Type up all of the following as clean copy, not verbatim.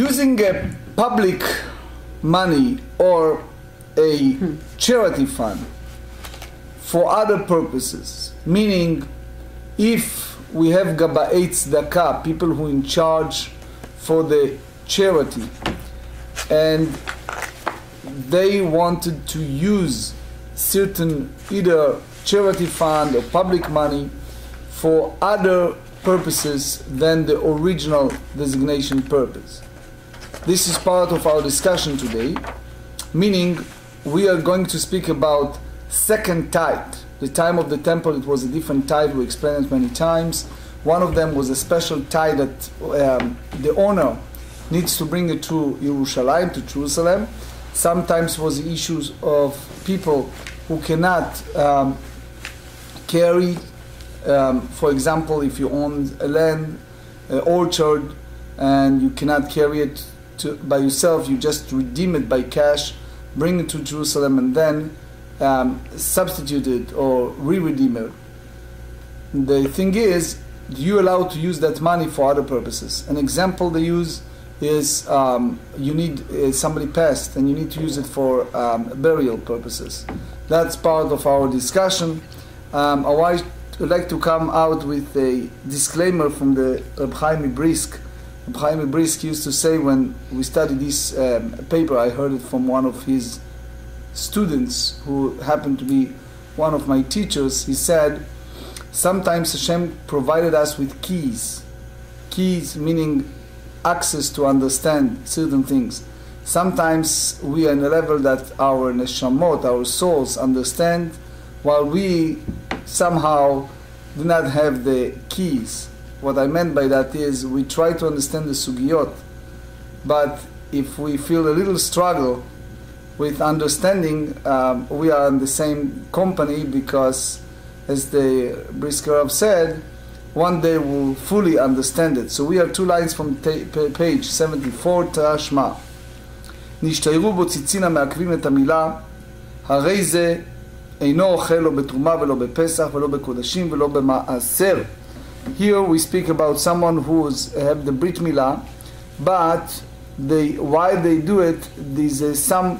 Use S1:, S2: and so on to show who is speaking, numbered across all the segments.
S1: using a public money or a charity fund for other purposes, meaning if we have Gaba'ei Tzedakah, people who are in charge for the charity, and they wanted to use certain either charity fund or public money for other purposes than the original designation purpose. This is part of our discussion today, meaning we are going to speak about second tithe. The time of the temple, it was a different tithe, we explained it many times. One of them was a special tithe that the owner needs to bring it to Yerushalayim, to Jerusalem. Sometimes was the issues of people who cannot carry, for example, if you own a land, orchard, and you cannot carry it by yourself, you just redeem it by cash, bring it to Jerusalem, and then substitute it or re-redeem it. The thing is, you're allowed to use that money for other purposes. An example they use is you need somebody passed and you need to use it for burial purposes. That's part of our discussion. I would like to come out with a disclaimer from the Reb Chaim Brisk. Reb Chaim Brisk used to say, when we studied this paper, I heard it from one of his students who happened to be one of my teachers. He said, sometimes Hashem provided us with keys. Keys meaning access to understand certain things. Sometimes we are in a level that our neshamot, our souls, understand, while we somehow do not have the keys. What I meant by that is we try to understand the sugiyot, but if we feel a little struggle with understanding, we are in the same company, because as the Brisker Rav said, one day we'll fully understand it. So we are two lines from page 74, Tashma. נשתיירו בו ציצין המעכבים את המילה, הרי זה אינו אוכל לא בתרומה ולא בפסח ולא בקודשים ולא במעשר. Here we speak about someone who have the Brit Milah, but while they do it, there's some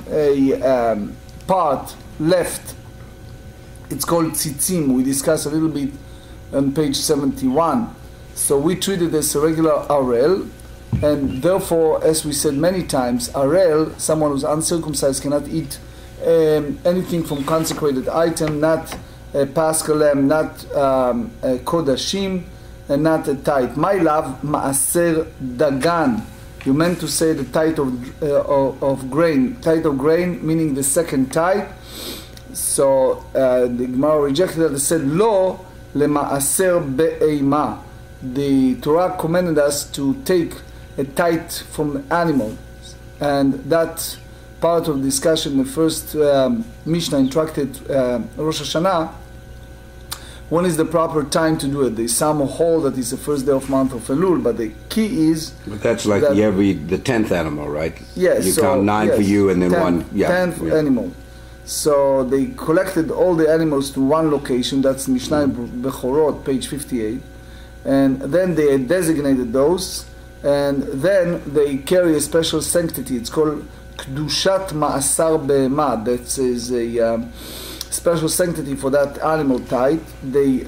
S1: part left. It's called tzitzim. We discussed a little bit on page 71. So we treat it as a regular arel, and therefore, as we said many times, arel, someone who's uncircumcised, cannot eat anything from consecrated item, not a paschal lamb, not kodashim, and not a tithe. My love, maaser dagan. You meant to say the tithe of grain. Tithe of grain, meaning the second tithe. So the Gemara rejected it and said, Lo lemaaser be'eima. The Torah commanded us to take a tithe from animal. And that part of discussion in the first Mishnah in Tractate Rosh Hashanah. When is the proper time to do it? There's some hold that it's the first day of month of Elul, but the key is...
S2: But that's like the 10th animal, right?
S1: Yes.
S2: You count 9 for you and then
S1: 10th animal. So they collected all the animals to one location, that's Mishnah Bechorot, page 58, and then they designated those, and then they carry a special sanctity. It's called Kedushat Ma'asar Be'ema. That is a special sanctity for that animal type. They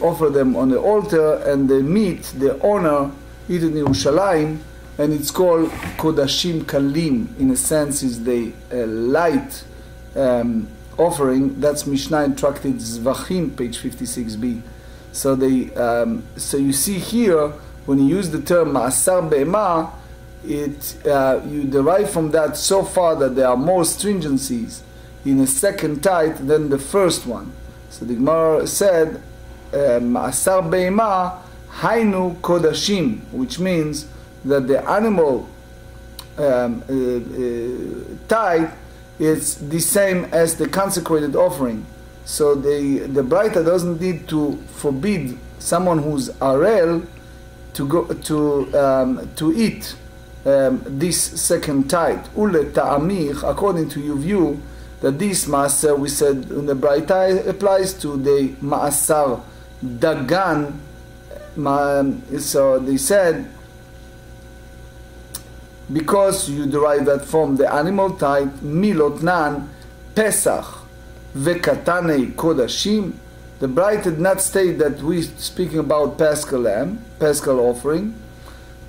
S1: offer them on the altar, and the meat, the owner, eat in Yerushalayim, and it's called Kodashim Kalim. In a sense, is the light offering. That's Mishnah in Tractate Zvachim, page 56b. So so you see here, when you use the term Ma'asar Be'ema, you derive from that so far that there are more stringencies in a second tithe than the first one. So the Gemara said, Ma'asar Be'ema Hainu Kodashim, which means that the animal tithe is the same as the consecrated offering. So the Braita doesn't need to forbid someone who's arel to go to eat this second tithe. Ule ta'amich, according to your view, that this maaser, we said in the Braita, applies to the Ma'asar Dagan. So they said because you derive that from the animal type, milotnan Pesach vekatane kodashim. The Bright did not state that we're speaking about Paschal lamb, Paschal offering,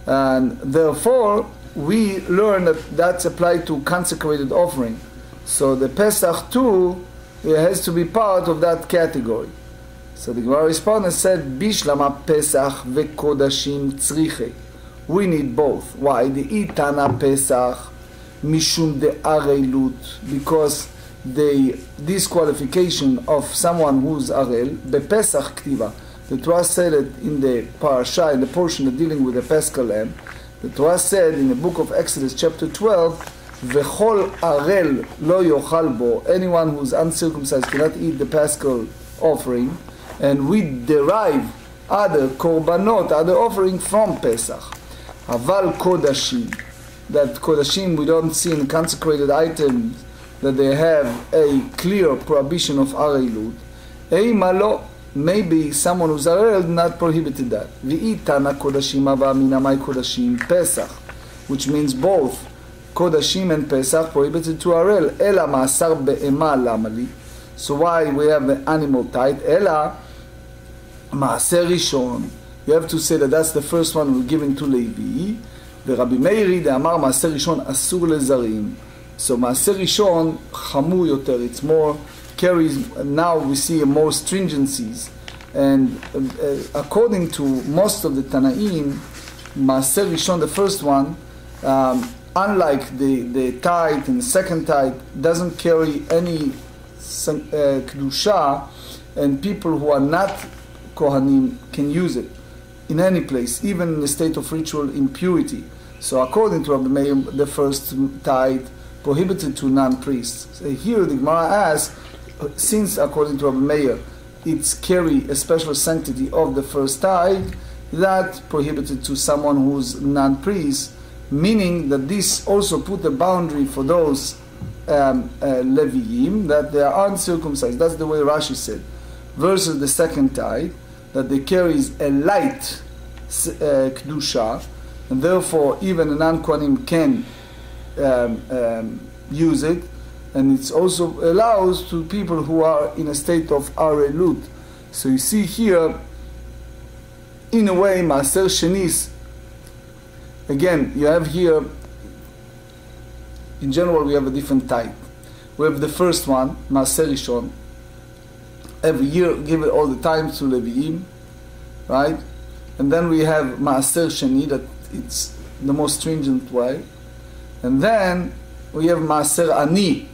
S1: and therefore we learn that that's applied to consecrated offering. So the Pesach too, it has to be part of that category. So the Gemara respondent said, Bishlama Pesach vekodashim tzriche. We need both. Why? The itana Pesach mishum de areilut, because the disqualification of someone who's arel, bepesach ktiva. The Torah said it in the parasha, in the portion dealing with the Paschal lamb. The Torah said in the book of Exodus chapter 12, V'chol arel lo yochal bo, anyone who's uncircumcised cannot eat the Paschal offering, and we derive other korbanot, other offering from Pesach. Aval kodashim, that kodashim we don't see in consecrated items that they have a clear prohibition of areilut. Eimalo, maybe someone who's arel not prohibited that. V'itana kodashim ava minamai kodashim Pesach, which means both kodashim and Pesach prohibited to arel. Ela ma'asar be'ema lamali. So why we have the animal type? Ela ma'aser rishon. You have to say that that's the first one we're giving to Levi. The Rabbi Meiri de Amar ma'aser rishon asur lezarim. So Maaser Rishon Chamur Yoter, it's more carries. Now we see more stringencies, and according to most of the Tanaim, Maaser Rishon, the first one, unlike the tithe and the second tithe, doesn't carry any kedusha, and people who are not Kohanim can use it in any place, even in the state of ritual impurity. So according to Rabbi Meir, the first tithe prohibited to non-priests. So here the Gemara asks, since according to Rabbi Meir, it's carry a special sanctity of the first tithe, that prohibited to someone who's non-priest, meaning that this also put a boundary for those Leviim, that they are uncircumcised. That's the way Rashi said. Versus the second tithe, that they carries a light kedusha, and therefore even a non-Kohanim can use it, and it also allows to people who are in a state of arelut. So you see here, in a way, Maaser Shenis, again, you have here, in general, we have a different type. We have the first one, Maaser Rishon. Every year, give it all the time to Leviim, right? And then we have Maaser Sheni, that it's the most stringent way. And then we have Maaser Ani.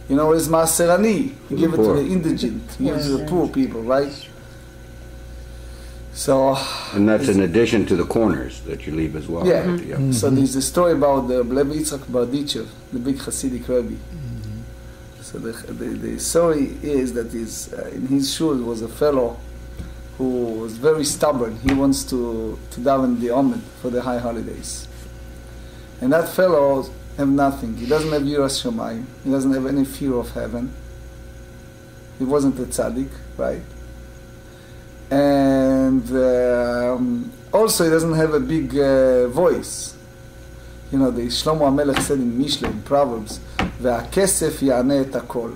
S1: You know what is Maaser Ani? You give it to the indigent, you give it to the poor people, right? So,
S2: and that's in addition to the corners that you leave as well.
S1: Yeah.
S2: Right?
S1: Mm-hmm. So there's a story about the Rabbi Yitzchak Barditchev, the big Hasidic Rebbe. Mm-hmm. So the story is that in his shul was a fellow who was very stubborn. He wants to daven the Omed for the high holidays. And that fellow have nothing. He doesn't have Yiras Shamayim. He doesn't have any fear of heaven. He wasn't a tzaddik, right? And also he doesn't have a big voice. You know, the Shlomo HaMelech said in Mishle, in Proverbs, "Ve'akesef ya'aneh et hakol."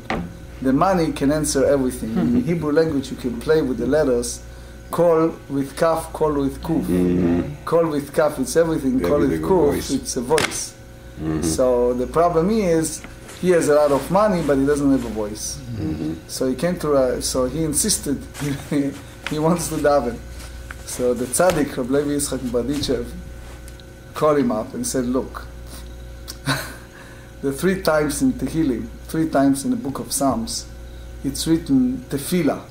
S1: The money can answer everything. In Hebrew language, you can play with the letters. Kol with kaf, kol with kuf. Mm-hmm. Kol with kaf, it's everything. Kol with kuf, it's a voice. Mm-hmm. So the problem is, he has a lot of money, but he doesn't have a voice. Mm-hmm. So he came to, so he insisted, he wants to daven. So the tzaddik, Rabbi Yitzchak Barditchev, called him up and said, look, the 3 times in Tehillim, 3 times in the book of Psalms, it's written tefillah,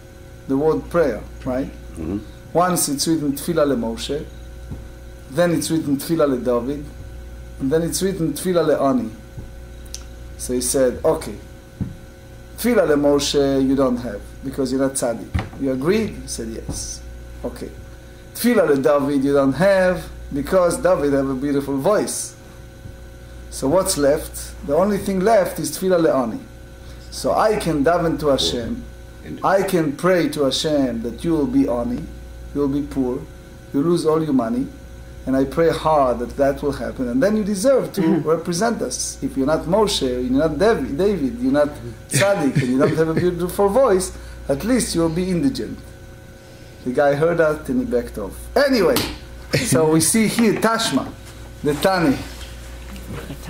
S1: the word prayer, right? Mm-hmm. Once it's written tefillah leMoshe, then it's written tefillah leDavid, and then it's written tefillah leAni. So he said, okay, tefillah leMoshe you don't have, because you're not tzaddik. You agreed? He said, yes. Okay. Tefillah leDavid you don't have, because David have a beautiful voice. So what's left? The only thing left is tefillah leAni. So I can daven to Hashem, I can pray to Hashem that you will be ani, you will be poor, you lose all your money, and I pray hard that that will happen, and then you deserve to represent us. If you're not Moshe, you're not David, you're not Tzaddik, and you don't have a beautiful voice, at least you'll be indigent. The guy heard that and he backed off. Anyway, so we see here Tashma, the Tani,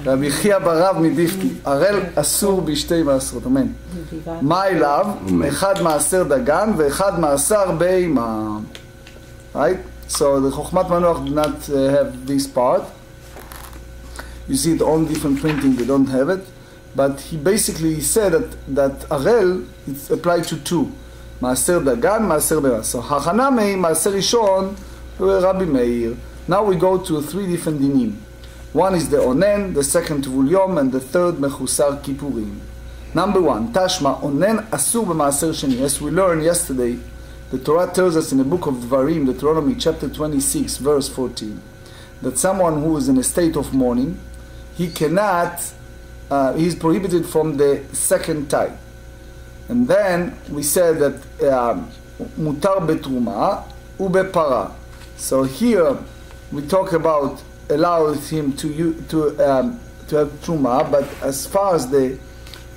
S1: רבי חייא ברב מדיפתי, הראל אסור בשתי מעשרות, אמן. מה אליו? אחד מעשר דגן ואחד מעשר בהמה. Right? So the חוכמת מנוח do not have this part. You see it on different printing, they don't have it. But he basically said that הראל, it's applied to two. מעשר דגן, מעשר בהמה. So החנמי, מעשר ראשון, רבי מאיר. Now we go to three different dinim. One is the onen, the second tvul yom, and the third mechusar kippurim. Number one, tashma, onen asur b'maaser sheni. As we learned yesterday, the Torah tells us in the book of Dvarim, Deuteronomy chapter 26, verse 14, that someone who is in a state of mourning, he is prohibited from the second type. And then we said that mutar betruma ubepara. So here we talk about allows him to have truma, but as far as the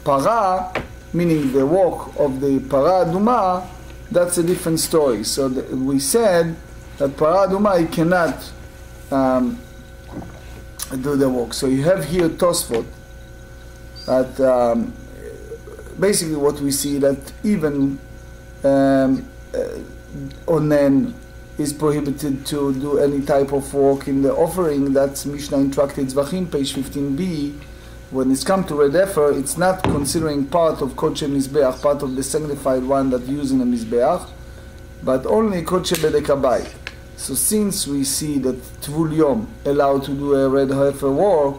S1: para, meaning the walk of the para aduma, that's a different story. So we said that para aduma he cannot do the walk. So you have here Tosfot that basically what we see that even onen is prohibited to do any type of work in the offering. That's Mishnah in Tractate Zvachim, page 15b. When it's come to Red Heifer, it's not considering part of Kodesh Mizbeach, part of the sanctified one that used in the Mizbeach, but only Kodesh Bedekabay. So since we see that Tvul Yom allowed to do a Red Heifer work,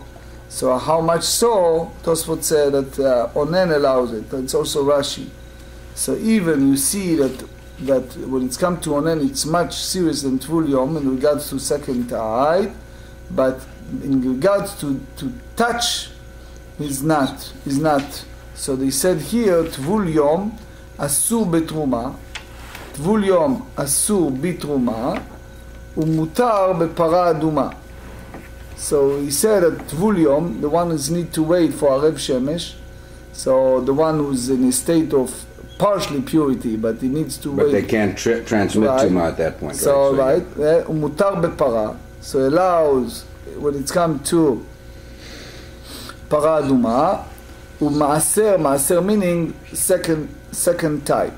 S1: so how much so, Tosfot said that Onen allows it. It's also Rashi. So even you see that when it's come to onen, it's much serious than tvul yom in regards to second tide, but in regards to touch, is not. So they said here, tvul yom asur betruma, tvul yom asur bitruma, umutar bepara aduma. So he said that tvul yom, the one who need to wait for Areb Shemesh, so the one who's in a state of partially purity, but he needs to wait.
S2: But they can't transmit Tuma at that point.
S1: So right, umutar bepara. So allows when it's come to para aduma, maaser meaning second type.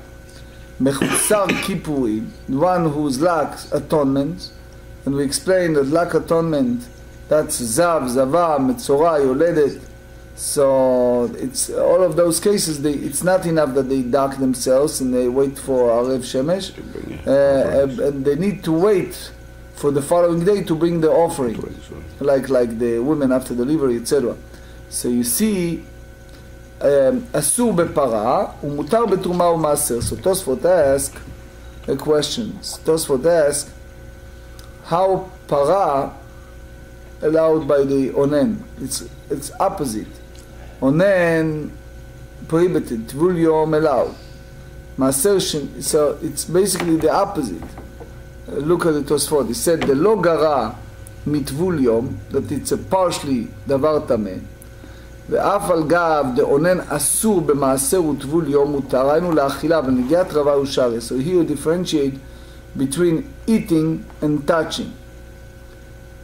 S1: Mechusar kippurim, one who's lacks atonement, and we explained that lack atonement, that's zav, zava, metzora, yoledet. So it's all of those cases. It's not enough that they dark themselves and they wait for Arev Shemesh, and they need to wait for the following day to bring the offering, like the women after delivery, etc. So you see, asur bepara umutar betruma u'maser. So Tosfot ask a question. Tosfot ask how para allowed by the onen. It's opposite. Onen prohibited, tvul yom allowed. Maaser, so it's basically the opposite. Look at the Tosfot. He said the lo gara mitvul yom, that it's a partially davar tameh. ואף על גב דאונן אסור במעשר וטבול יום מותר, היינו לאכילה ונגיעת רבה ושריה. So here you differentiate between eating and touching.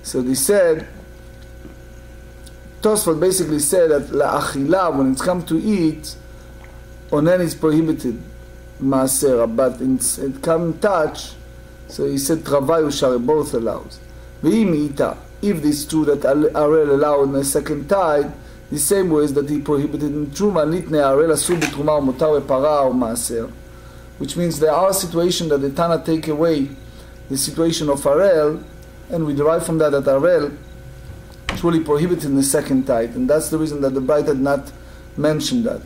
S1: So they said, Tosfot basically said that לאכילה, when it's come to eat, onen is prohibited, מעשר, but it come touch, so he said רבה ושריה, both allows. ואם איתה, if this is true that Arel allowed in the second tide, the same ways that he prohibited in Truma, Litne Arel Asur B'Truma or Mutar Para or Maaser, which means there are situations that the Tana take away the situation of Arel, and we derive from that Arel truly prohibited in the second tide, and that's the reason that the Bride had not mentioned that.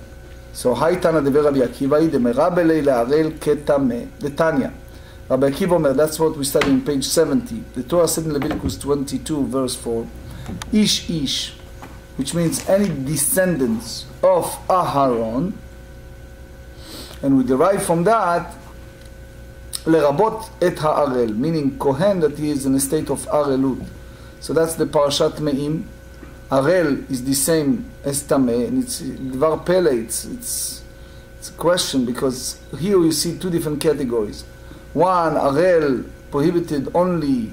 S1: So, Hai Tana Dever Rabbi Akiva, Demera Belei Arel Ketame, the Tanya. Rabbi Akiva Omer, that's what we study on page 70. The Torah said in Leviticus 22, verse 4, Ish, which means any descendants of Aharon, and we derive from that לרבות את הערל, meaning Kohen, that he is in a state of arelut. So that's the parashat me'im. Arel is the same as tameh, and it's dvar pele, it's a question, because here you see two different categories. One, arel prohibited only,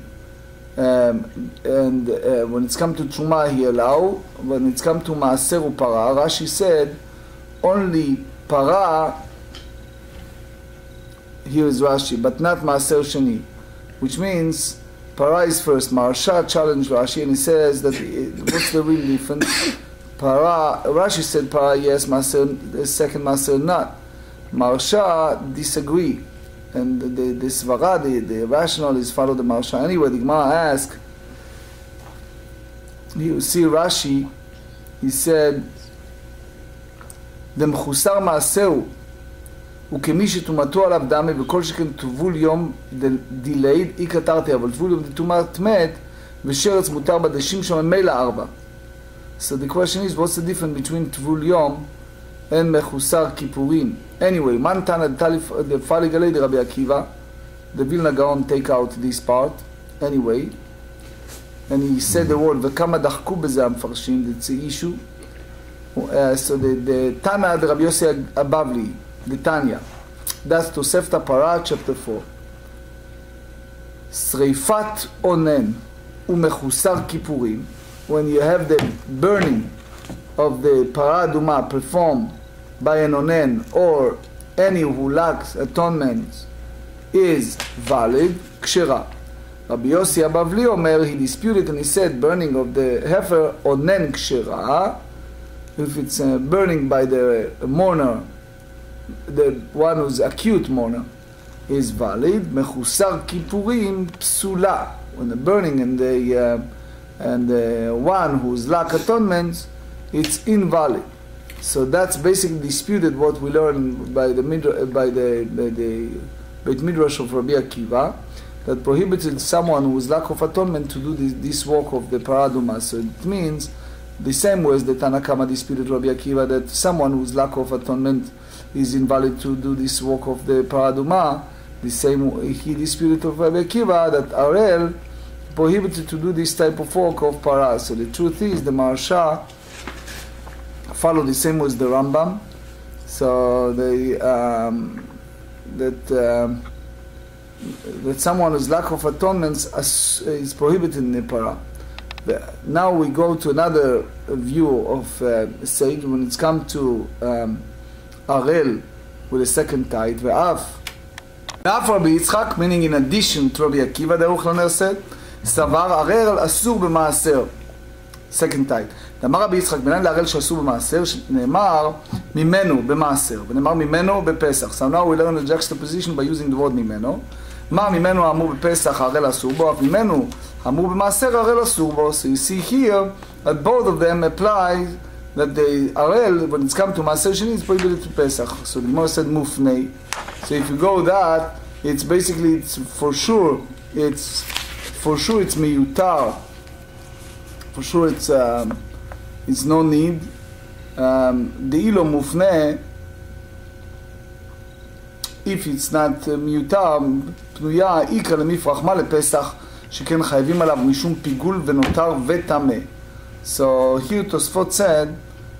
S1: and when it's come to truma he allow. When it's come to maaser u para, Rashi said only para. Here is Rashi, but not maaser sheni, which means para is first. Marsha challenged Rashi and he says that what's the real difference? Para, Rashi said para yes, maaser, the second maaser not. Marsha disagree, and the svara, the rationalists follow the Marsha. Anyway, the Gemara asks, you see Rashi, he said, דמחוסר מעשהו וכמי שטומאתו עליו דמה וכל שכן טבול יום דילייד אי כתרתי, אבל טבול יום דטומאת מת ושרץ מותר בדשים שם ממילא 4. So the question is, what's the difference between טבול יום and מחוסר כיפורים? Anyway, man tana the Faligalei de Rabbi Akiva, the Vilna Gaon take out this part. Anyway, and he said the word וכמה דחקו בזה המפרשים, that's the issue. So the Tana the Rabbi Yossi Abavli, the Tanya, that's Tosefta Para chapter 4. Sreifat onen umechusar kippurim, when you have the burning of the Para Aduma performed by an onen or any who lacks atonement, is valid, kshera. Rabbi Yossi Abavli Omer, he disputed and he said burning of the heifer onen kshera, if it's burning by the mourner, the one who's acute mourner, is valid. Mechusar kippurim psula, when the burning and the one who's lack atonement, it's invalid. So that's basically disputed what we learn by the Beit Midrash of Rabbi Akiva, that prohibited someone who is lack of atonement to do this work of the paraduma. So it means the same way as the Tanakama disputed Rabbi Akiva, that someone whose lack of atonement is invalid to do this work of the paraduma. The same way he disputed of Rabbi Akiva that Arel prohibited to do this type of work of para. So the truth is the Marsha follow the same way as the Rambam. So they that someone whose lack of atonement is prohibited in the para. Now we go to another view of sage when it's come to Arel with a second tithe. Ve'af Rabbi Yitzchak, meaning in addition to Rabbi Akiva, the Aruch said, Savar Arel asur b'maaser. Second tithe. אמר רבי יצחק בנן להרל שאסור במעשר, נאמר ממנו במעשר, ונאמר ממנו בפסח. So now we learn the juxtaposition by using the word ממנו. מה ממנו האמור בפסח הרל אסור בו, אף ממנו האמור במעשר הרל אסור בו. So you see here that both of them apply that the הרל, when it's come to מעשר שני, it's prohibited to Pesach. So the Gemara said mufnei. So if you go that, it's basically, it's for sure it's miyutar. For sure it's no need. דאילו מופנה, if it's not מיותר, פנויה איקרא למפרח מה לפסח, שכן חייבים עליו משום פיגול ונותר וטמא. So here Tosfot said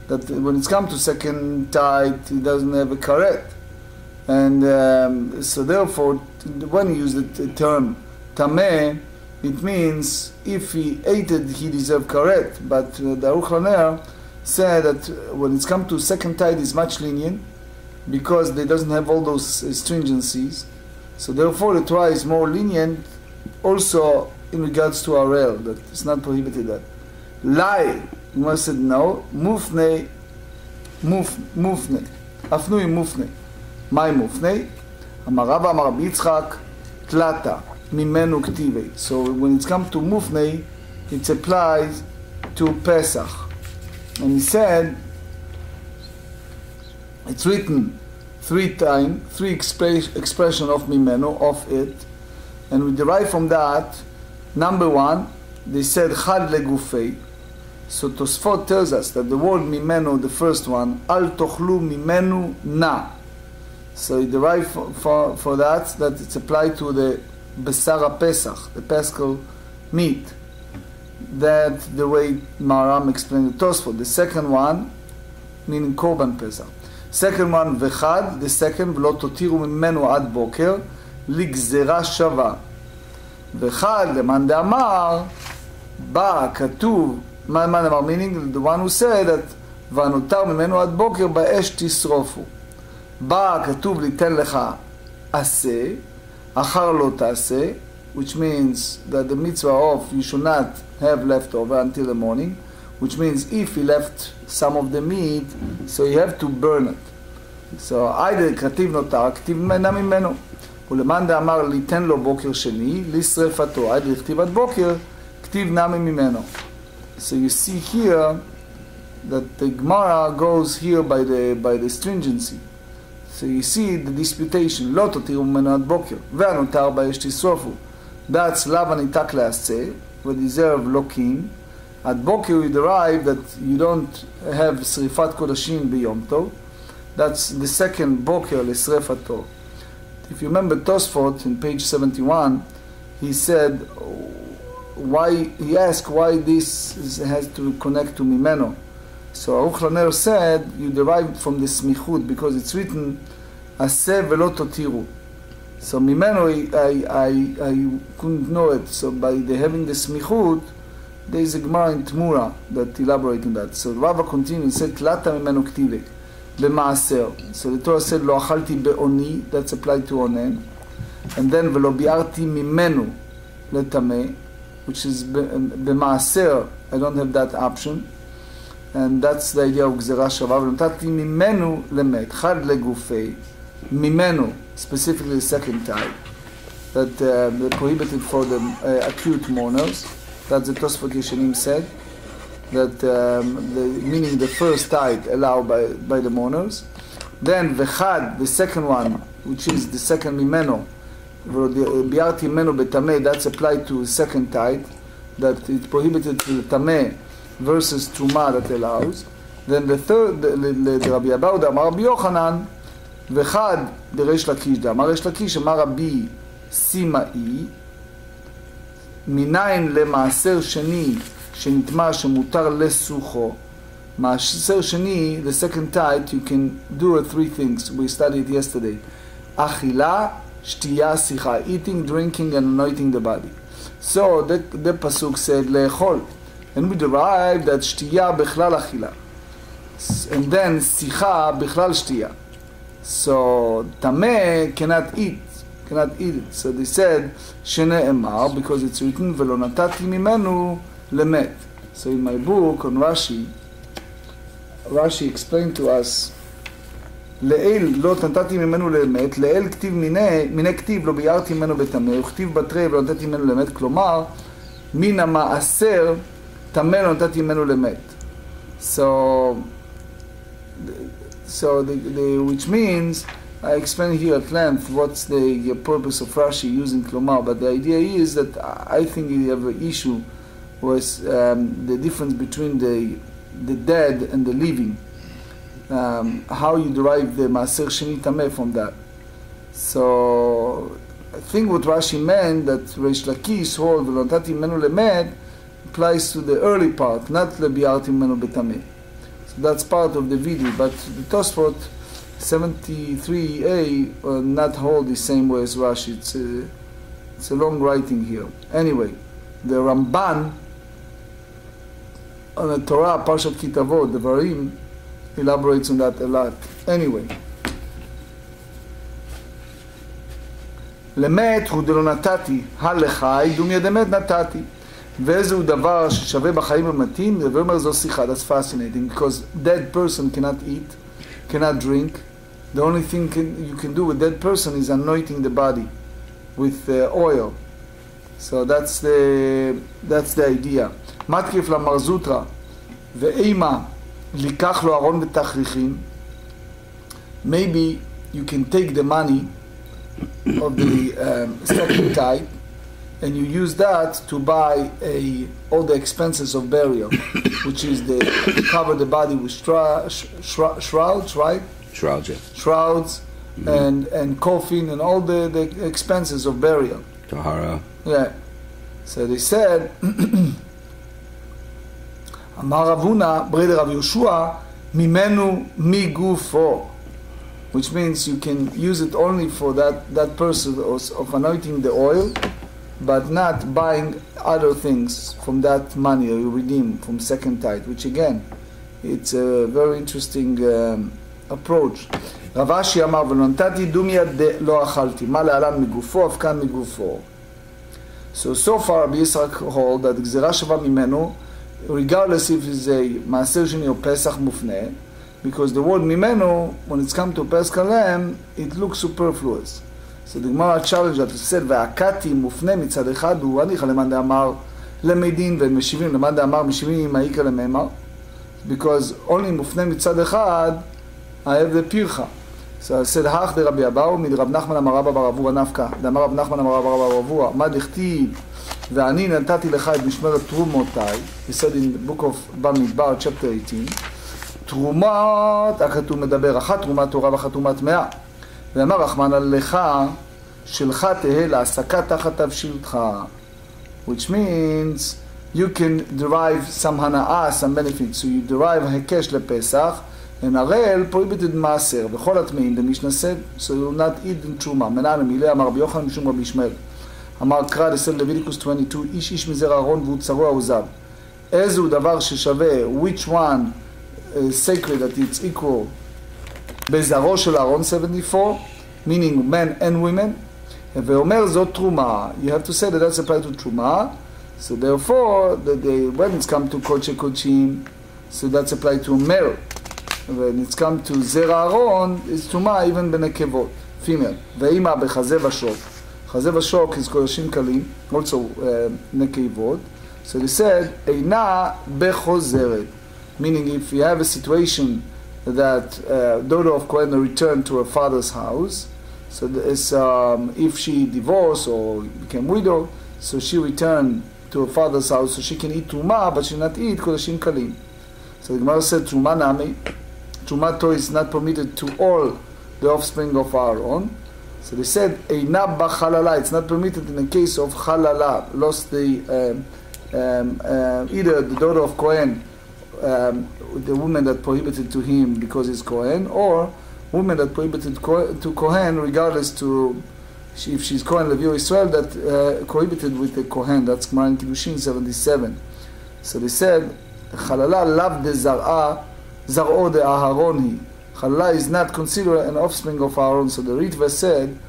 S1: that when it's come to second tithe, he doesn't have a karet. And so therefore, when you use the term tameh, it means if he ate it, he deserved karet. But the Aruch LaNer said that when it's come to second tithe, is much lenient because they doesn't have all those stringencies. So therefore, the Torah is more lenient also in regards to Arel, that it's not prohibited that. Lie, you must said no. Mufnei, afnui mufnei. My mufnei. Amarava Amar Rabbi Yitzchak tlata. Mimenu ktivei. So when it's come to mufnei, it applies to Pesach. And he said, it's written 3 times, 3 expression of mimenu, of it. And we derive from that, number 1, they said chad legufei. So Tosfot tells us that the word mimenu, the first one, al tochlu mimenu na. So he derived for that it's applied to the Besar Pesach, the Paschal meat. That the way Maharam explained the Tosfot. The second one, meaning Korban Pesach. Second one, Vechad, the second, ולא תותירו ממנו עד בוקר, לגזרה שווה. Vechad, למאן דאמר, בא, כתוב, מה דאמר, meaning the one who said that, ונותר ממנו עד בוקר, באש תשרופו. בא, כתוב, ליתן לך עשה, אחר לא תעשה, which means that the mitzvah of you should not have leftover until the morning, which means if he left some of the meat, so you have to burn it. So either כתיב נותר, כתיב מנה ממנו. ולמאן דאמר ליתן לו בוקר שני, לשרפתו, either לכתיב עד בוקר, כתיב נמי ממנו. So you see here that the Gemara goes here by the stringency. So you see the disputation, לא תותירו ממנו עד בוקר, והנותר באש תשרופו. That's לאו הניתק לעשה, וdeserve לוקים. At Boker we derive that you don't have Srifat Kodashim b'Yom Tov. That's the second Boker l'Srefato. If you remember Tosfot in page 71, he said, he asked why this has to connect to Mimeno. So Aruch Laner said, you derive from the Smichut because it's written, Aseh velo totiru. So Mimeno, I couldn't know it. So by having the Smichut, there is a Gemara in Tmura that elaborates on that. So Rava continues and said, Tlata mimenu ktivek, b'maaser. So the Torah said, Lo achalti be'oni, that's applied to onen. And then, Velo bi'arti mimenu letameh, which is b'maaser, I don't have that option. And that's the idea of Gzerah Shava. V'notati mimenu lemet, chad legufei, mimenu, specifically the second type, that prohibited for the acute mourners. That's the Tosfot Yeshanim said, that meaning the first tithe allowed by the mourners. Then Vechad, the second one, which is the second Mimeno, Biarti Mimeno Betameh, that's applied to the second tithe, that it prohibited to the Tameh versus Truma that allows. Then the third, the Rabbi Abba, Amar Rabbi Yochanan, Vechad, the Reish Lakish, Amar Reish Lakish, Amar Rabbi Simai, מניין למעשר שני שנטמע שמותר לסוחו. מעשר שני, the second tithe, you can do 3 things. We studied yesterday. אכילה, שתייה, שיחה. Eating, drinking, and anointing the body. So, the pasuk said לאכול. And we derive that שתייה בכלל אכילה. And then שיחה בכלל שתייה. So, טמא cannot eat it. So they said, שנאמר, because it's written, ולא נתתי ממנו למת. So in my book on Rashi explained to us, לאל לא נתתי ממנו למת, לאל כתיב מיני כתיב, לא ביארתי ממנו בטמא, וכתיב בתרי ולא נתתי ממנו למת, כלומר, מן המעשר, טמא לא נתתי ממנו למת. So which means, I explain here at length what's the purpose of Rashi using klomar, but the idea is that I think you have an issue with the difference between the dead and the living. How you derive the Maaser Sheni Tameh from that. So I think what Rashi meant that Reish Lakish hold V'lo Natati Menu Lemed applies to the early part, not Lebiarti Menu Betameh. So that's part of the video, but the Tosfot 73a not hold the same way as Rashi. It's a long writing here. Anyway, the Ramban on the Torah, Parshat Kitavot, the Varim, elaborates on that a lot. Anyway, למת הוא דלא נתתי, הלחי דום ידמת נתתי. ואיזהו דבר ששווה בחיים ומתים, זה אומר זו שיחה. That's fascinating, because dead person cannot eat, cannot drink. The only thing you can do with dead person is anointing the body with oil. So that's the idea. מתקיף למר זוטרה, ואימה לקח לו ארון בתכריכים. Maybe you can take the money of the second type and you use that to buy all the expenses of burial, which is to cover the body with shrouds, right?
S2: Shrouds, yeah.
S1: Shrouds, and coffin and all the expenses of burial.
S2: Tahara.
S1: Yeah. So they said, Amar Rav Huna, brother Rav Yoshua, mimenu migufo, which means you can use it only for that person of anointing the oil, but not buying other things from that money, or you redeem from second tithe, which again, it's a very interesting approach. Rav Ashi אמר ולא נתתי דומיה לא אכלתי, מה להלן מגופו, אף כאן מגופו. So far Rabbi Yitzchak hold that גזירה שווה ממנו, regardless if it's a מעשר שני או פסח מופנה, because the word ממנו, when it's come to Pesach Lamb, it looks superfluous. So the Gemara challenge that said, והקתי מופנה מצד אחד, הוא הניחה למאן דאמר למדין ומשיבים, למאן דאמר משיבים עם העיקר למאמר, because only מופנה מצד אחד, I have the pircha. So I said, Hach de Rabbi Abahu, mid Rab Nachman amar Rabba bar Avua nafka. Damar Rab Nachman amar Rabba bar Avua. Ma dechtiv, ve'ani natati lecha et mishmeret trumotai. He said in the book of Bamidbar, chapter 18, Trumat, הכתוב מדבר, אחת תרומת תורה ואחת תרומת מאה. ואמר רחמן עליך, שלך תהא להעסקה תחת תבשילתך. Which means you can derive some hana'ah, some benefits. So you derive היקש לפסח, and Arel prohibited maaser, v'chol atmein, the Mishnah said, so you will not eat in truma. Menan milei amar Rabbi Yochanan mishum Rabbi Ishmael. Amar kra, they said Leviticus 22, ish ish mizer Aaron v'hu tzaru ha'uzav. Ezu davar sheshave, which one is sacred, that it's equal, bezaro shel Aaron 74, meaning men and women. Ve'omer zot truma. You have to say that that's applied to truma. So therefore, when it's come to kodesh kodeshim, so that's applied to male. When it's come to Zera Aaron, it's Tuma even benekevot, female. Ve'ima b'chazeh v'shok. Chazeh v'shok is kodashim kalim, also nekevot. So they said, Eina bechozeret. Meaning if you have a situation that daughter of Kohen returned to her father's house, so if she divorced or became widow, so she returned to her father's house, so she can eat Tuma, but she not eat kodashim kalim. So the Gemara said, Tuma nami. Trumato is not permitted to all the offspring of Aaron. So they said, Eina b'chalala, it's not permitted in the case of chalala, lost the, either the daughter of Kohen, the woman that prohibited to him because he's Kohen, or woman that prohibited to Kohen regardless to, if she's Kohen Levi or Israel, that prohibited with the Kohen. That's Gemarrah in Kiddushin 77. So they said, chalala lav de zar'ah, Zar'o de Aharoni. Chalala is not considered an offspring of Aaron. So the Ritva said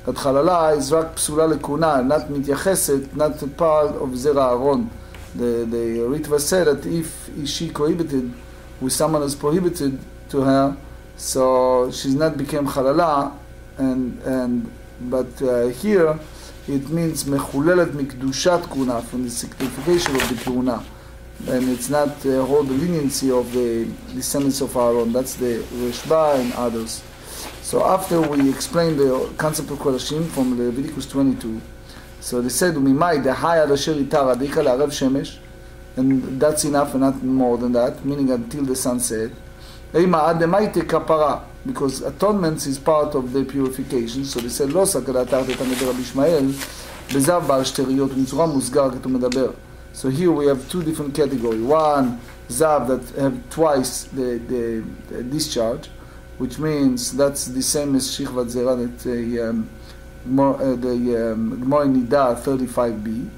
S1: that Chalala is rak psula lekuna, not mityacheset, not a part of Zera Aaron. The Ritva said that if she cohabited with someone who's prohibited to her, so she's not became Chalala, but here it means mechulelet mikdushat kuna, from the sanctification of the kuna. And it's not hold the leniency of the descendants of Aaron. That's the Reshba and others. So after we explained the concept of Kodashim from Leviticus 22, so they said, "Umimai dehaya asher itara dika la'arev shemesh," and that's enough and not more than that, meaning until the sun set. Eima ademaite kapara, because atonement is part of the purification. So they said, "Lo sakadat artet ameder Rabbi Ishmael bezav bar shteriot u'mitzura musgar ketu medaber." So here we have two different categories. One, zav that have twice the discharge, which means that's the same as Shichvat Zera, that the Gemara Nida 35b.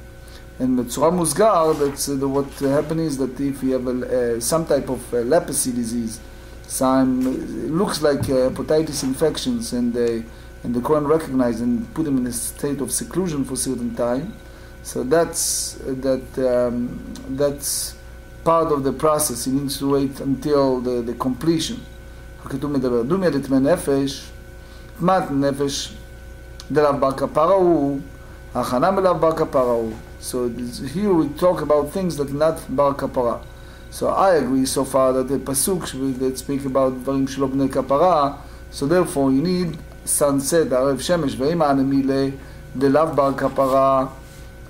S1: And Metzora Musgar, that's what happens is that if you have some type of leprosy disease, it looks like hepatitis infections, and the Kohen recognize and put them in a state of seclusion for a certain time. So that's part of the process. He needs to wait until the completion. הכתוב מדבר, דומיה דטמא נפש, טמאת נפש דלאו בר כפרה הוא, הכנה מלאו בר כפרה הוא. So here we talk about things that not bar kapara. So I agree so far that the pasuk that speak about דברים שלא בני כפרה, so therefore you need sunset, ערב שמש, ואם הנמילה דלאו בר כפרה,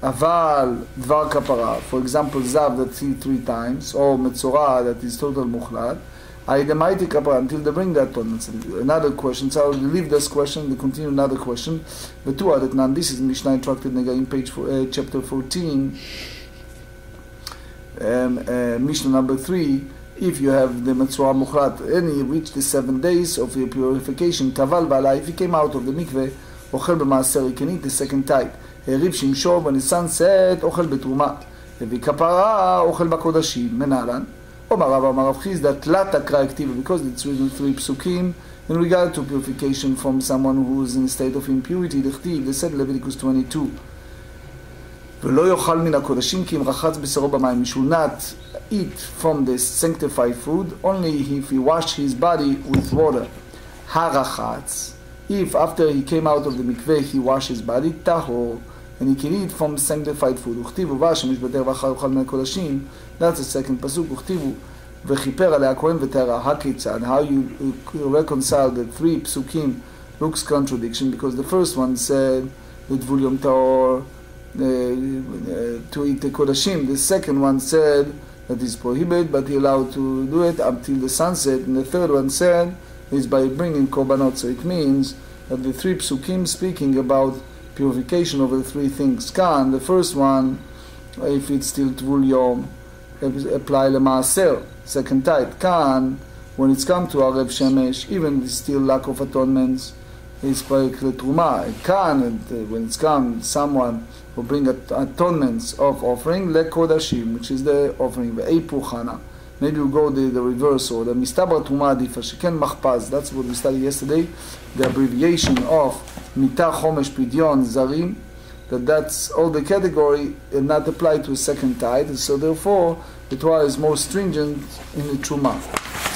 S1: אבל דבר כפרה, for example, זב that see 3 times, or מצורע that is total מוחלט, until they bring the atonements. Another question, so I will leave this question, we continue another question. This is Mishnah in Tractate Yevamot, page chapter 14, Mishnah number 3. If you have the Metzora Mukhrat and he reached the 7 days of your purification, Kaval Bala, if he came out of the mikveh, Ochel b'maaser, he can eat the second tithe. Herib Shimsho, when the sun set, Ochel b'truma. Hevi kapara, Ochel b'kodashim, menalan. Omar Rav Chizda, Tlat Akra Aktiva, because it's written 3 psukim in regard to purification from someone who is in a state of impurity. They said Leviticus 22. ולא יאכל מן הקודשים כי אם רחץ בשרו במים. He should not eat from this sanctified food only if he washed his body with water. הרחץ, if after he came out of the mikveh he washed his body, tahor, and he can eat from sanctified food. וכתיב ובא שמש בטר ואכל יאכל מן הקודשים. That's the second pasuk. וכתיב וכיפר עליה הכהן וטהרה. הקיצד, how you reconcile the 3 psukim looks contradiction, because the first one said לטבול יום טהור, to eat the kodashim. The second one said that is prohibited, but he allowed to do it until the sunset. And the third one said is by bringing korbanot. So it means that the 3 psukim speaking about purification of the 3 things. Kan, the first one, if it's still tvul yom, apply lemaaser. Second tithe. Kan, when it's come to Arev Shemesh, even if it's still lack of atonements, it's parik letruma. Kan, when it's come someone who bring atonements of offering, lekodashim, which is the offering, ve'eipuchana. Maybe we'll go the reverse order. Mistabar truma adifa, sheken machpaz. That's what we studied yesterday. The abbreviation of mitah chomesh pidyon zarim. That's all the category and not applied to a second tithe. So therefore, the Torah is more stringent in the truma.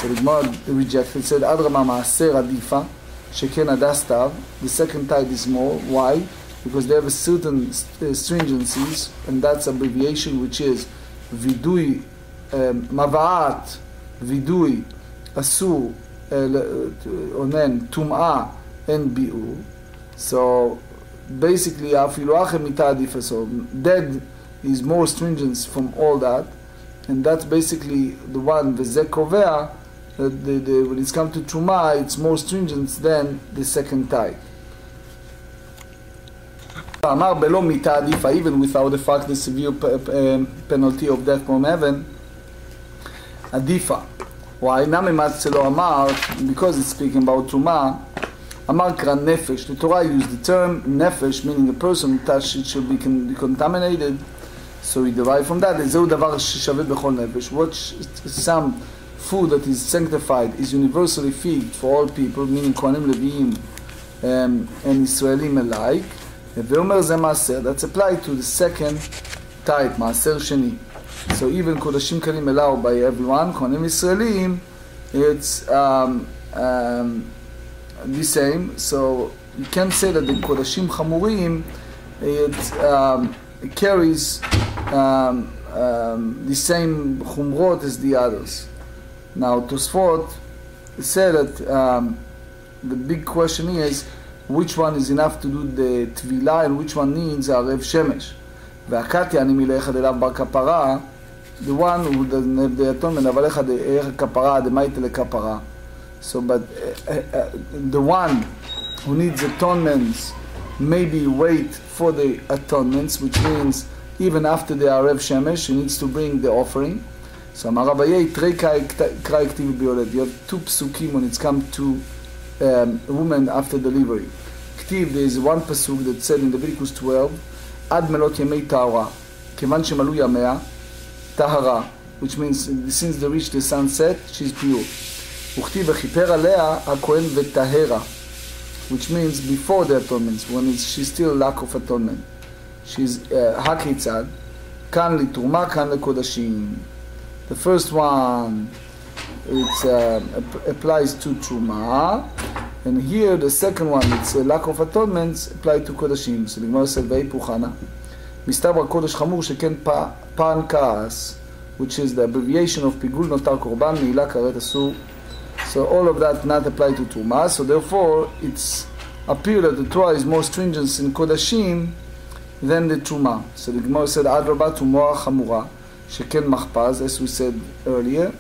S1: So the Gemara rejected. Said adrama maaser adifa, sheken adastav. The second tithe is more. Why? Because they have a certain stringencies, and that's abbreviation, which is vidui, mavaat, vidui, asur, onen, tum'ah, and bi'ur. So basically, afilu achem mitadifa. So dead is more stringent from all that, and that's basically the one v'zeh kovea. When it's come to truma, it's more stringent than the second tithe. אמר בלא מיתה עדיפה, even without the fact the severe penalty of death from heaven, עדיפה. Why? נמי שלא אמר, because it's speaking about תרומה, אמר קרא נפש. The Torah used the term נפש, meaning a person who touched it should be contaminated, so we derive from that. זהו דבר ששווה בכל נפש. What some food that is sanctified is universally feed for all people, meaning כהנים לוויים and ישראלים alike. ואומר זה מעשר, that's applied to the second type, מעשר שני. So even קודשים קלים allowed by everyone, כהנים ישראלים, it's the same. So you can't say that the קודשים חמורים, it carries the same חומרות as the others. Now Tosfot said that the big question is, which one is enough to do the tvila and which one needs ערב שמש. והקטי אני מלאחד אליו בר כפרה, the one who doesn't have the atonement, אבל אחד ערך הכפרה, דמייטה לכפרה. So, but the one who needs atonements maybe wait for the atonements, which means even after the ערב שמש, he needs to bring the offering. So, אמר רביי, תרי קרא כתיב ביולד. You have 2 psukim when it's come to women after delivery. כתיב, there is one pasuk that said in Leviticus 12, עד מלות ימי טהרה, כיוון שמלאו ימיה, טהרה, which means since they reach the sunset, she's pure. וכתיב, וכיפר עליה הכהן וטהרה, which means before the atonements, when she's still lack of atonement. She's הקיצד, כאן לתרומה, כאן לקודשים. The first one, it applies to truma, and here the second one, it's a lack of atonements, applied to kodashim. So the Gemara said, "Veipuchana." Mistabra kodesh chamur sheken pancas, which is the abbreviation of pigul notar korban meila karet asur. So all of that not applied to truma. So therefore, it's appear that the Torah is more stringent in kodashim than the truma. So the Gemara said, "Adraba truma chamura sheken machpaz," as we said earlier.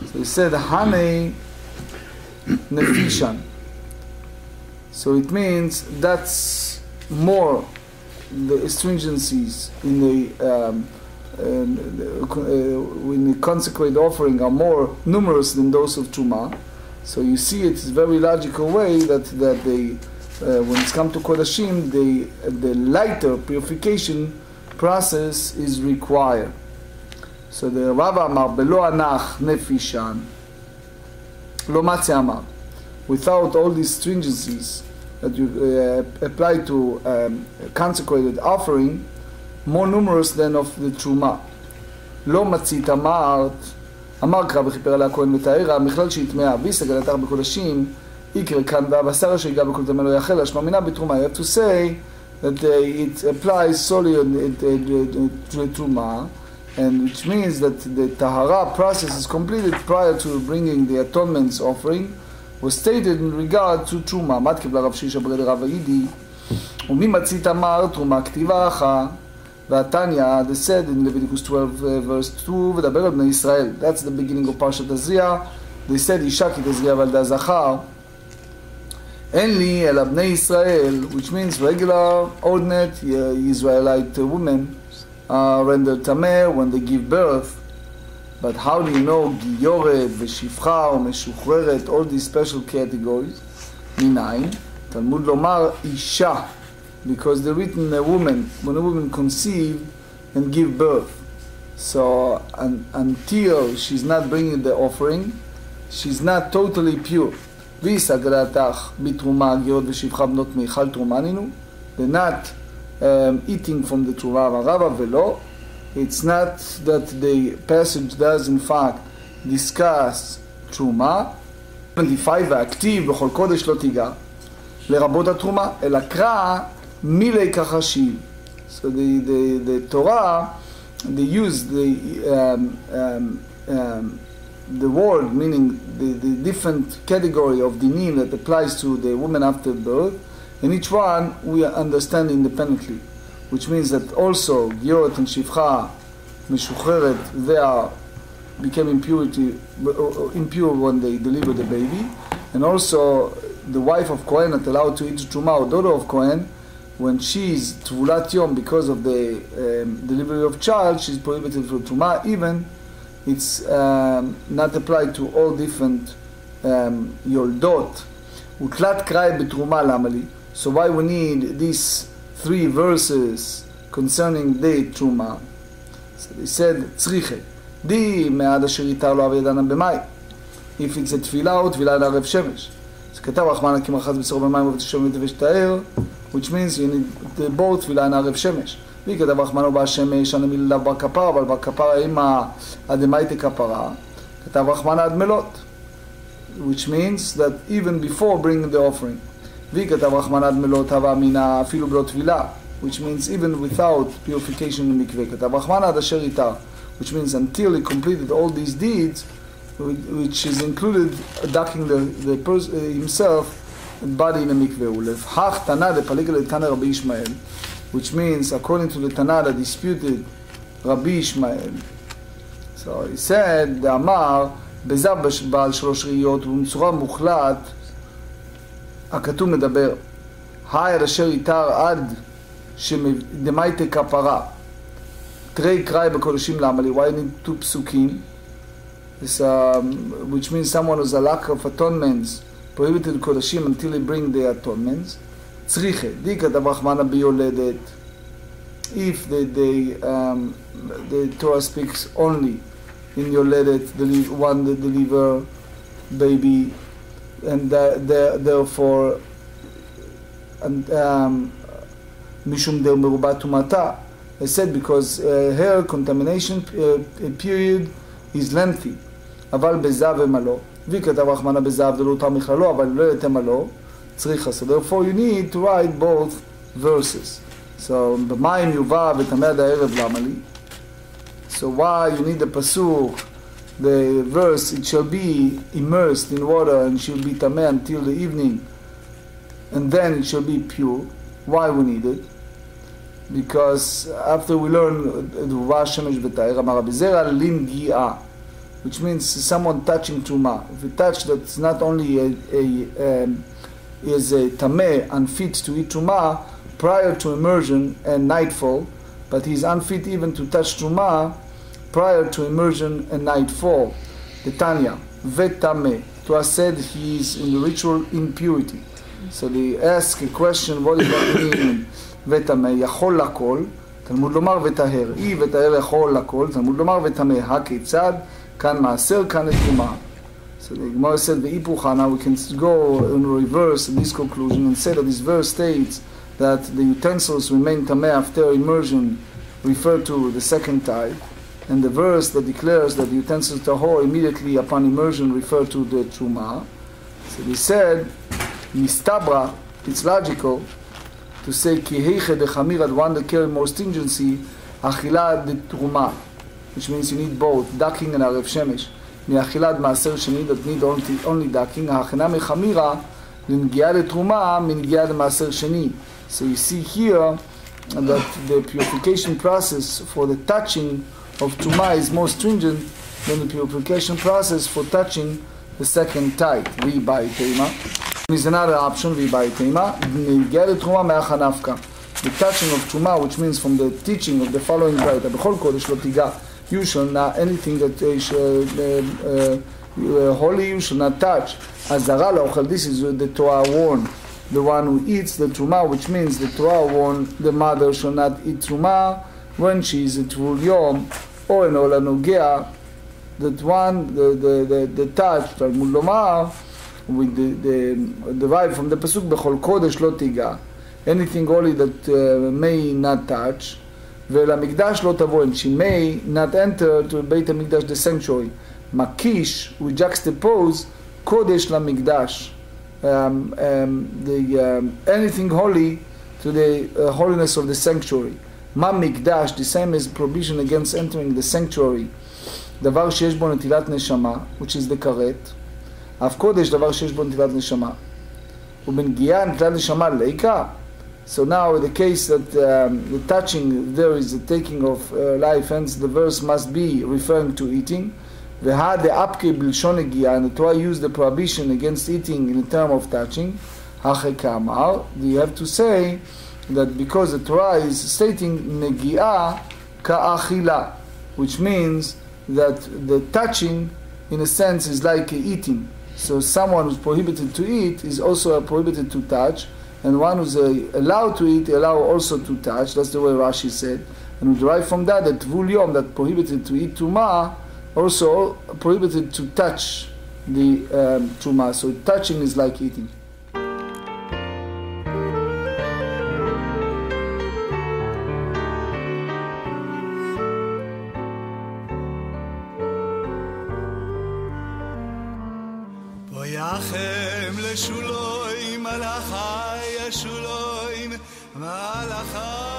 S1: So he said, Hane Nefishan. So it means that's more the astringencies in the consecrated offering are more numerous than those of Truma. So you see it's a very logical way that they, when it's come to Kodashim, the lighter purification process is required. So the Rav Amar, Belo Anach Nefishan, Lo Matze Amar, without all these stringencies that you apply to consecrated offering, more numerous than of the Truma. Lo Matzit Amart, אמר קרא וכיפר עליה הכהן ותארה, מכלל שהטמעה ויסגל אתר בקודשים, יקרא כאן והבשר אשר ייגע בכל טמא לא יאכל, השממינה בתרומה. You have to say that it applies solely to Truma, and which means that the tahara process is completed prior to bringing the atonements offering, was stated in regard to Truma. מת קיבלה רב שישה ברד רב הידי, ומי מצית אמר תרומה כתיבה אחת, והתניא, they said in Leviticus 12 verse 2, ודבר על בני ישראל. That's the beginning of פרשת הזריע. They said, אישה כי תזריע ולדה זכר. אין לי אלא בני ישראל, which means regular, ordinate, Israelite women are rendered tameh when they give birth. But how do you know גיורת ושפחה ומשוחררת, all these special categories? מניין? תלמוד לומר אישה. Because they're written a woman, when a woman conceive and give birth. So until she's not bringing the offering, she's not totally pure. ויסגלתך בתרומה גאות ושפחה בנות מיכל תרומה נינו. They're not eating from the תרומה והרבה ולא. It's not that the passage does in fact discuss תרומה. 25 והכתיב בכל קודש לא תיגע. לרבות התרומה, אלא קרא מילי כחשיב. So the Torah, they use the word, meaning the different category of dinim that applies to the woman after birth, and each one we understand independently, which means that also Giot and Shivcha, Meshucheret, they became impure when they deliver the baby, and also the wife of Kohen not allowed to eat Truma, or daughter of Kohen, when she's Tvulat Yom because of the delivery of child, she's prohibited for Truma, even it's not applied to all different Yoldot. Utlat Krai Betruma Lamali. So why we need these 3 verses concerning the Truma? So they said, Tzriche. Di me'ad asher yitar lo avyadana b'mai. If it's a tefillah or tefillah in Arev Shemesh. So כתב רחמנא כי מרחץ בשרו במים ובתשום ותבשתאר, which means you need both תפילה in ערב שמש. והיא כתב רחמנא בהשמש, אני מילה בר כפרה, אבל בר כפרה עם הדמייטי כפרה, כתב רחמנא עד מלות, which means that even before bringing the offering. והיא כתב רחמנא עד מלות הווה מינה אפילו בלא תפילה, which means even without purification in מקווה. כתב רחמנא עד אשר איתה, which means until he completed all these deeds, which is included ducking the person himself body in a mikveh. Ulefhach Tana de Paligale Tana Rabbi Ishmael, which means according to the Tana that disputed Rabbi Ishmael. So he said, the Amar בזב בעל 3 ראיות ובמצורה מוחלט הכתוב מדבר היי אשר איתר עד שמדמייתי כפרה תרי קראי בקודשים לעמלי. Why need 2 psukim? Which means someone who's a lack of atonements prohibited kodashim until they bring the atonements. Tzriche, dika davrachmana biyoledet. If the Torah speaks only in yoledet, the one that deliver baby, and therefore, mishum der merubat tumata. I said because hair contamination period is lengthy. אבל בזב ומלא, וכתב רחמנא בזב דלא אותם מכללו, אבל לא יותר מלא, צריכה. So therefore you need to write both verses. So במים יובא וטמא עד הערב למה לי? So why you need the pasuk, the verse, it shall be immersed in water and shall be טמא until the evening, and then it shall be pure. Why we need it? Because after we learn דבורה שמש ותאר, אמר רבי זרע לנגיעה. which means someone touching truma. If a touch that's not only is a tameh, unfit to eat truma prior to immersion and nightfall, but he's unfit even to touch truma prior to immersion and nightfall. The Tanya, vetameh, to us said he is in the ritual impurity. So they ask a question, what does that mean? vetameh, yachol lakol, תלמוד לומר וטהר, אי וטהר יכול לכל, תלמוד לומר וטמא, הכיצד, כאן מעשר, כאן לתרומה. So the Gemara said, ואיפוכה, now we can go in reverse this conclusion and say that this verse states that the utensils remain tameh after immersion refer to the second type, and the verse that declares that the utensils tahor immediately upon immersion refer to the truma. So they said, mistabra, it's logical, to say ki heiche de chamira, the one that carry more stringency, achila de truma, which means you need both ducking and arev shemesh. Mi achilad maaser sheni that need only ducking. Hachina me chamira l'ngiya de truma m'ngiya de maaser sheni. So you see here that the purification process for the touching of truma is more stringent than the purification process for touching the second type. Vi by tema. Is another option, the touching of truma, which means from the teaching of the following right, you shall not, anything that holy you shall not touch. This is the Torah warned, the one who eats the truma, which means the Torah warned the mother shall not eat truma when she is a tvul yom or an ola nogea. That one, the touch, Talmud lomar, with the derived from the pasuk bechol kodesh lo tiga, anything holy that may not touch, ve'lamikdash lo tavo, and she may not enter to Beit HaMikdash, the sanctuary. Makish, we juxtapose kodesh lamikdash, anything holy to the holiness of the sanctuary. Ma mikdash, the same as prohibition against entering the sanctuary. דבר שיש בו נטילת נשמה, which is the karet. אף קודש דבר שיש בו נטילת נשמה. ובנגיעה נטילת נשמה ליקה. So now the case that the touching, there is the taking of life, hence the verse must be referring to eating. והא דאפקי בלשון נגיעה, and the Torah used the prohibition against eating in the term of touching. הכי כאמר, you have to say that because the Torah is stating נגיעה כאכילה, which means that the touching in a sense is like eating. So someone who's prohibited to eat is also prohibited to touch, and one who's allowed to eat allowed also to touch. That's the way Rashi said, and we derive from that that tvul yom, that prohibited to eat truma, also prohibited to touch the truma. So touching is like eating.
S3: ויחם לשולוים מלאכי השולוים מלאכי